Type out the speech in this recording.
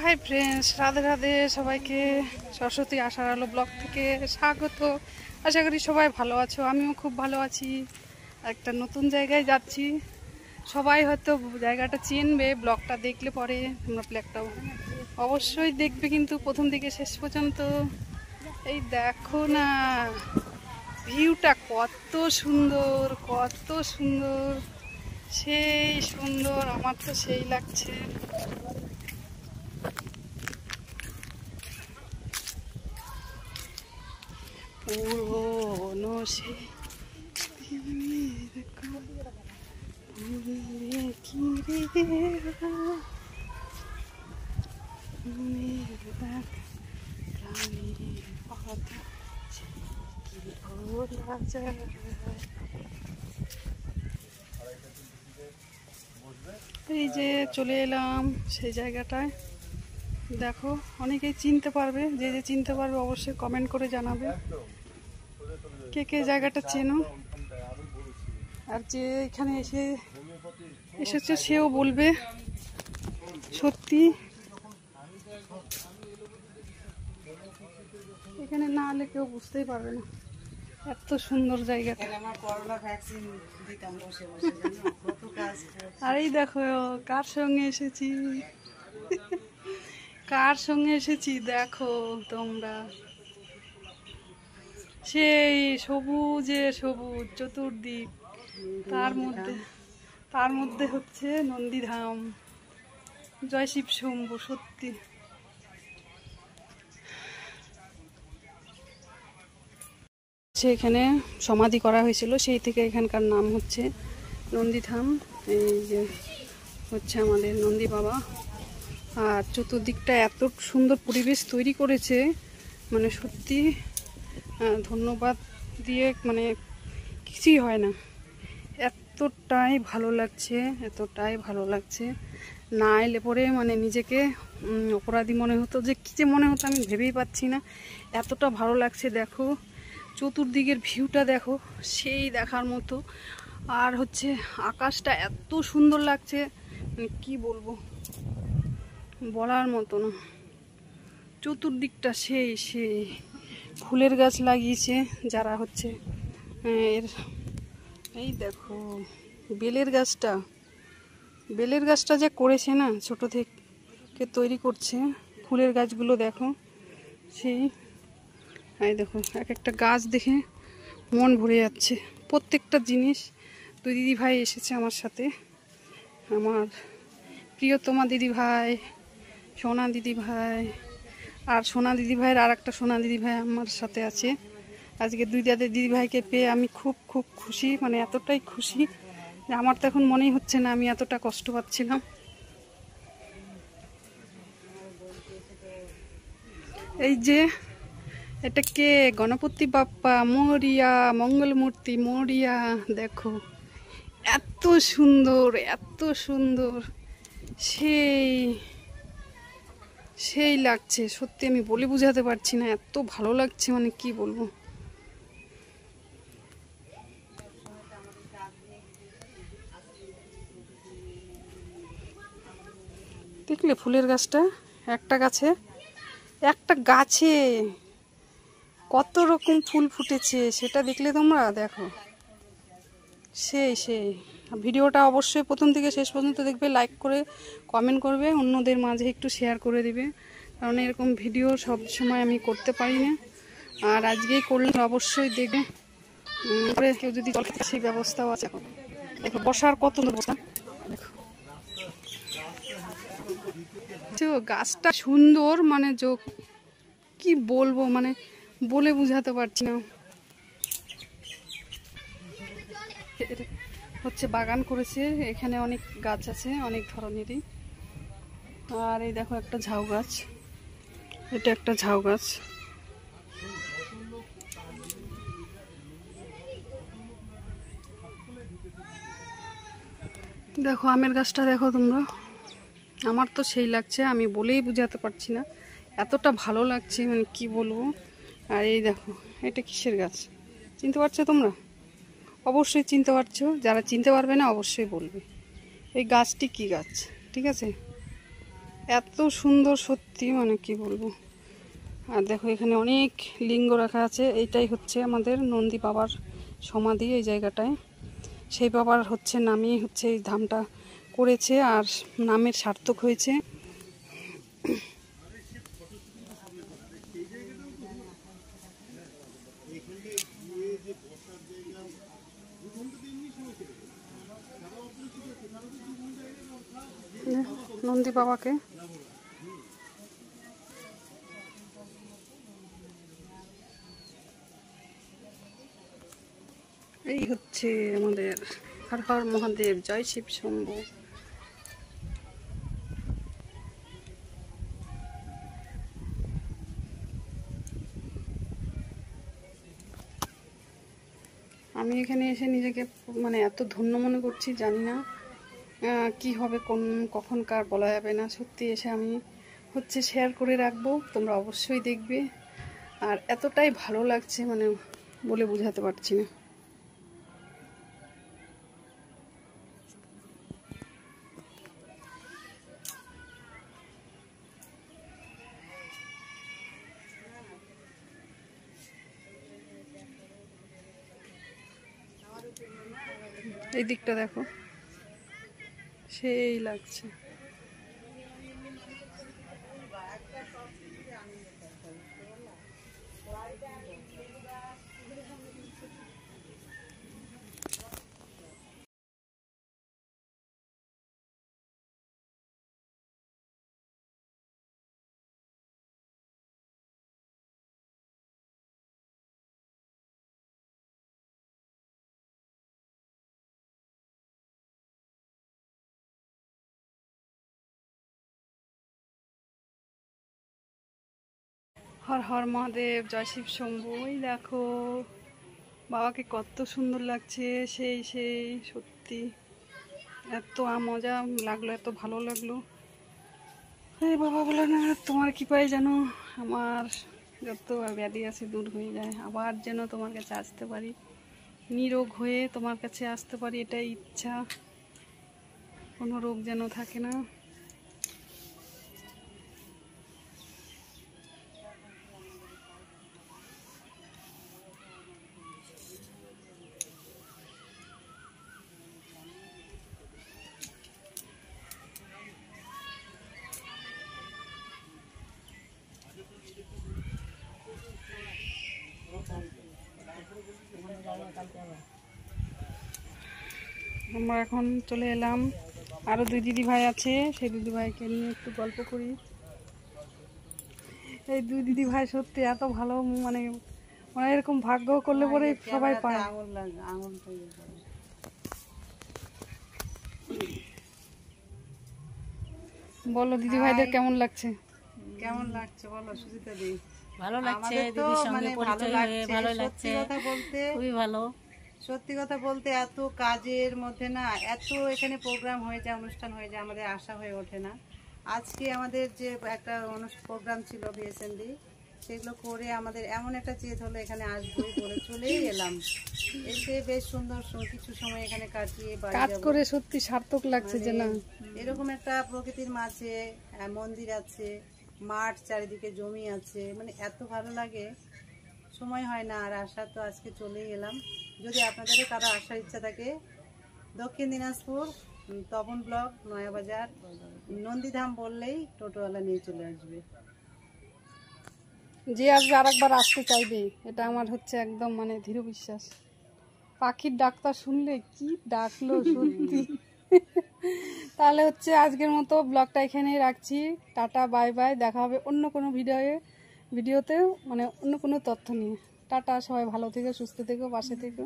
Hi friends, Radhe Radhe সবাইকে। সরস্বতী আশার আলো ব্লগ থেকে স্বাগত। আশা করি সবাই ভালো আছো, আমিও খুব ভালো আছি। একটা নতুন জায়গায় যাচ্ছি, সবাই হয়তো জায়গাটা চিনবে ব্লগটা দেখলে পরে। তোমরা ব্লগটাও অবশ্যই দেখবে কিন্তু প্রথম থেকে শেষ পর্যন্ত। এই দেখো না, ভিউটা কত সুন্দর, কত সুন্দর, সেই সুন্দর, আমার তো সেই লাগছে। পুরনো সে এই যে চলে এলাম সেই জায়গাটায়। দেখো, অনেকেই চিনতে পারবে, যে যে চিনতে পারবে অবশ্যই কমেন্ট করে জানাবে কে কে জায়গাটা চেনো। আর যে এখানে এসেছে সেও বলবে। সত্যি এখানে না হলে কেউ বুঝতেই পারবে না এত সুন্দর জায়গাটা। আর এই দেখো কার সঙ্গে এসেছি, কার সঙ্গে এসেছি দেখো তোমরা। সেই সবুজে সবুজ চতুর্দিক, তার মধ্যে হচ্ছে নন্দীধাম। জয় শিব শম্ভু। সত্যি এখানে সমাধি করা হয়েছিল, সেই থেকে এখানকার নাম হচ্ছে নন্দীধাম। এই যে হচ্ছে আমাদের নন্দী বাবা। আর চতুর্দিকটা এত সুন্দর পরিবেশ তৈরি করেছে, মানে সত্যি ধন্যবাদ দিয়ে মানে কিছুই হয় না। এতটাই ভালো লাগছে, এতটাই ভালো লাগছে। না এলে পরে মানে নিজেকে অপরাধী মনে হতো, যে কী যে মনে হতো আমি ভেবেই পাচ্ছি না। এতটা ভালো লাগছে। দেখো চতুর্দিকের ভিউটা দেখো, সেই দেখার মতো। আর হচ্ছে আকাশটা এত সুন্দর লাগছে, কি বলবো, বলার মতো না। চতুর্দিকটা সেই সেই ফুলের গাছ লাগিয়েছে যারা হচ্ছে এর। এই দেখো বেলের গাছটা যে করেছে না, ছোট থেকে তৈরি করছে। ফুলের গাছগুলো দেখো সেই। এই দেখো এক একটা গাছ দেখে মন ভরে যাচ্ছে। প্রত্যেকটা জিনিস। দুই দিদি ভাই এসেছে আমার সাথে, আমার প্রিয়তমা দিদি ভাই, সোনা দিদি ভাই, আর সোনা দিদি ভাইয়ের আর একটা সোনা দিদি ভাই আমার সাথে আছে। আজকে দুই দিদি ভাইকে পেয়ে আমি খুব খুব খুশি, মানে এতটাই খুশি যে আমার তো এখন মনেই হচ্ছে না আমি এতটা কষ্ট পাচ্ছিলাম। এই যে এটা কে, গণপতি বাপ্পা মরিয়া, মঙ্গলমূর্তি মরিয়া। দেখো এত সুন্দর, এত সুন্দর, সেই সেই লাগছে। সত্যি আমি বলে বোঝাতে পারছি না, এত ভালো লাগছে, মানে কি বলবো। দেখলে ফুলের গাছটা, একটা গাছে কত রকম ফুল ফুটেছে, সেটা দেখলে তোমরা দেখো। সেই সেই ভিডিওটা অবশ্যই প্রথম থেকে শেষ পর্যন্ত দেখবে, লাইক করে কমেন্ট করবে, অন্যদের মাঝে একটু শেয়ার করে দিবে, কারণ এরকম ভিডিও সব সময় আমি করতে পারি না। আর আজকেই করলে অবশ্যই দেখবে। কেউ যদি সেই ব্যবস্থাও আছে, দেখো বসার কত ব্যবস্থা। দেখো গাছটা সুন্দর, মানে কি বলবো, মানে বলে বুঝাতে পারছি না। হচ্ছে বাগান করেছে এখানে, অনেক গাছ আছে অনেক ধরনেরই। আর এই দেখো একটা ঝাউ গাছ, এটা একটা ঝাউ গাছ। দেখো আমের গাছটা দেখো তোমরা, আমার তো সেই লাগছে, আমি বলেই বুঝাতে পারছি না, এতটা ভালো লাগছে, মানে কি বলবো। আর এই দেখো এটা কিসের গাছ, চিনতে পারছো তোমরা? অবশ্যই চিনতে পারছো, যারা চিনতে পারবে না অবশ্যই বলবে এই গাছটি কি গাছ, ঠিক আছে? এত সুন্দর সত্যি, মানে কি বলবো। আর দেখো এখানে অনেক লিঙ্গ রাখা আছে। এইটাই হচ্ছে আমাদের নন্দী বাবার সমাধি। এই জায়গাটায় সেই বাবার হচ্ছে নামই হচ্ছে এই ধামটা করেছে, আর নামের সার্থক হয়েছে। নন্দী বাবাকে এই হচ্ছে আমাদের হর হর মহাদেব, জয় শিব শম্ভু। আমি এখানে এসে নিজেকে মানে এত ধন্য মনে করছি, জানি না কি হবে, কখনকার বলা যাবে না। সত্যি এসে আমি হচ্ছে শেয়ার করে রাখবো, তোমরা অবশ্যই দেখবে। আর এতটাই ভালো লাগছে, মানে বলে বোঝাতে পারছি না। এই দিকটা দেখো, সেই লাগছে। হর হর মহাদেব, জয় শিব শম্ভু। ওই দেখো বাবাকে কত সুন্দর লাগছে, সেই সেই সত্যি এত মজা লাগলো, এত ভালো লাগলো। এই বাবা বলে না, তোমার কৃপায় যেন আমার যত ব্যাধি আছে দূর হয়ে যায়, আবার যেন তোমার কাছে আসতে পারি, নিরোগ হয়ে তোমার কাছে আসতে পারি, এটাই ইচ্ছা। কোনো রোগ যেন থাকে না। আমরা এখন চলে এলাম, আরো দুই দিদি ভাই আছে, সেই দিদি ভাইকে নিয়ে একটু গল্প করি। এই দুই দিদি ভাই সত্যি এত ভালো, মানে মানে এরকম ভাগ্য করলে পরে সবাই পায়। বলো দিদি ভাইদের কেমন লাগছে? কেমন লাগছে বলো সুজিতা দি? ভালো লাগছে, দিদির সঙ্গে পরিচয় হয়ে ভালো লাগছে, খুবই ভালো। সত্যি কথা বলতে এত কাজের মধ্যে না, এত এখানে প্রোগ্রাম হয়ে যায়, অনুষ্ঠান হয়ে যায়, আমাদের আশা হয়ে ওঠে না। আজকে আমাদের যে একটা প্রোগ্রাম ছিল বিএসএনডি, সেগুলো করে আমাদের এমন একটা চেত হলো এখানে আসবোই বলে চলেই এলাম। এসে বেশ সুন্দর কিছু সময় এখানে কাটিয়ে কাজ করে সত্যি সার্থক লাগছে যে না, এরকম একটা প্রকৃতির মাঝে মন্দির আছে, মাঠ চারিদিকে জমি আছে, মানে এত ভালো লাগে, সময় হয় না আর আসা। তো আজকে চলেই এলাম। যদি আপনাদের কারো আসার ইচ্ছা থাকে, দক্ষিণ দিনাজপুর তপন ব্লক, নয়াবাজার, নন্দীধাম বললেই টোটোওয়ালা নিয়ে চলে আসবে। যে আসবে আরেকবার আসতে চাইবে, এটা আমার হচ্ছে একদম মানে দৃঢ় বিশ্বাস। পাখির ডাকটা শুনলে কি ডাকলো সত্যি। তাহলে হচ্ছে আজকের মতো ব্লগটা এখানেই রাখছি। টাটা, বাই বাই, দেখা হবে অন্য কোনো ভিডিওতে, মানে অন্য কোনো তথ্য নিয়ে। টাটা, সবাই ভালো থেকো, সুস্থ থেকো, পাশে থেকো।